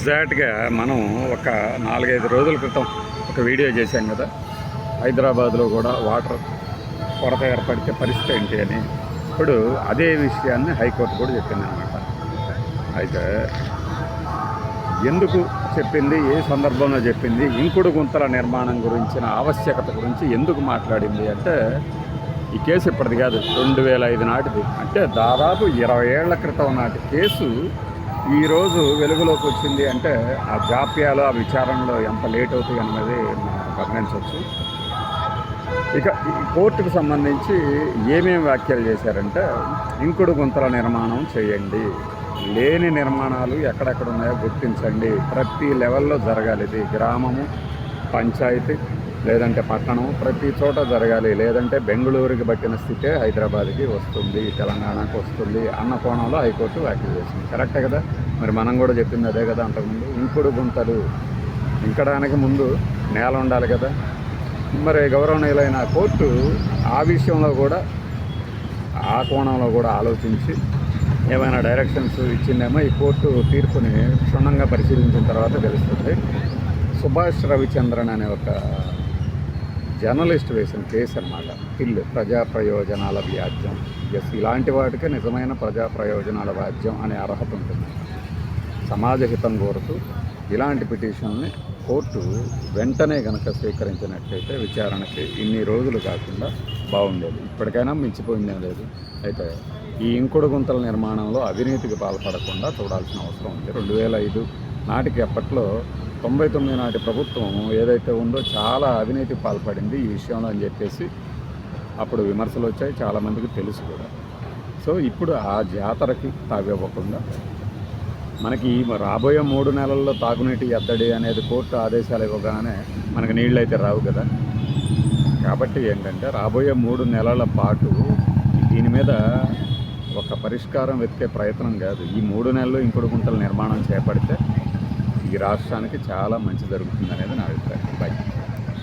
ఎగ్జాక్ట్గా మనం ఒక 4-5 రోజుల క్రితం ఒక వీడియో చేశాం కదా, హైదరాబాద్లో కూడా వాటర్ కొరత ఏర్పడితే పరిస్థితి ఏంటి అని. ఇప్పుడు అదే విషయాన్ని హైకోర్టు కూడా చెప్పింది అనమాట. అయితే ఎందుకు చెప్పింది, ఏ సందర్భంలో చెప్పింది, ఇంకుడు గుంతల నిర్మాణం గురించిన ఆవశ్యకత గురించి ఎందుకు మాట్లాడింది అంటే, ఈ కేసు ఇప్పటిది కాదు, 2005 నాటిది. అంటే దాదాపు 20 ఏళ్ల క్రితం నాటి కేసు ఈరోజు వెలుగులోకి వచ్చింది అంటే ఆ జాప్యాలు, ఆ విచారణలో ఎంత లేట్ అవుతాయి అన్నది మనం గమనించవచ్చు. ఇక ఈ కోర్టుకు సంబంధించి ఏమేమి వ్యాఖ్యలు చేశారంటే, ఇంకుడు గుంతల నిర్మాణం చేయండి, లేని నిర్మాణాలు ఎక్కడెక్కడ ఉన్నాయో గుర్తించండి, ప్రతి లెవెల్లో జరగాలి, ఇది గ్రామము, పంచాయతీ లేదంటే పట్టణం, ప్రతి చోట జరగాలి, లేదంటే బెంగళూరుకి పట్టిన స్థితే హైదరాబాద్కి వస్తుంది, తెలంగాణకు వస్తుంది అన్న కోణంలో హైకోర్టు వ్యాఖ్యలు చేసింది. కరెక్టే కదా, మరి మనం కూడా చెప్పింది అదే కదా. అంతకుముందు ఇంకుడు గుంతలు ఇంకడానికి ముందు నేల ఉండాలి కదా. మరి గౌరవనీయులైన కోర్టు ఆ విషయంలో కూడా, ఆ కోణంలో కూడా ఆలోచించి ఏమైనా డైరెక్షన్స్ ఇచ్చిందేమో ఈ కోర్టు తీర్పుని క్షుణ్ణంగా పరిశీలించిన తర్వాత తెలుస్తుంది. సుభాష్ రవిచంద్రన్ అనే ఒక జర్నలిస్ట్ వేసిన కేసు అన్నమాట. పిల్లు ప్రజా ప్రయోజనాల వ్యాజ్యం. ఇలాంటి వాటికే నిజమైన ప్రజా ప్రయోజనాల వ్యాజ్యం అనే అర్హత ఉంటుంది. సమాజ హితం కోరుతూ ఇలాంటి పిటిషన్ని కోర్టు వెంటనే కనుక స్వీకరించినట్లయితే విచారణకి ఇన్ని రోజులు కాకుండా బాగుండేది. ఇప్పటికైనా మించిపోయిందేం లేదు. అయితే ఈ ఇంకుడు గుంతల నిర్మాణంలో అవినీతికి పాల్పడకుండా చూడాల్సిన అవసరం ఉంది. 2005 నాటికి అప్పట్లో 99 నాటి ప్రభుత్వం ఏదైతే ఉందో చాలా అవినీతికి పాల్పడింది ఈ విషయంలో అని చెప్పేసి అప్పుడు విమర్శలు వచ్చాయి, చాలామందికి తెలుసు కూడా. సో ఇప్పుడు ఆ జాతరకి తావివ్వకుండా మనకి రాబోయే 3 నెలల్లో తాగునీటి ఎద్దడి అనేది కోర్టు ఆదేశాలు ఇవ్వగానే మనకి నీళ్ళు అయితే రావు కదా. కాబట్టి ఏంటంటే రాబోయే 3 నెలల పాటు దీని మీద ఒక పరిష్కారం వెతికే ప్రయత్నం కాదు, ఈ 3 నెలలు ఇంకుడు గుంతల నిర్మాణం చేపడితే ఈ రాష్ట్రానికి చాలా మంచి జరుగుతుంది అనేది నా అభిప్రాయం. బై.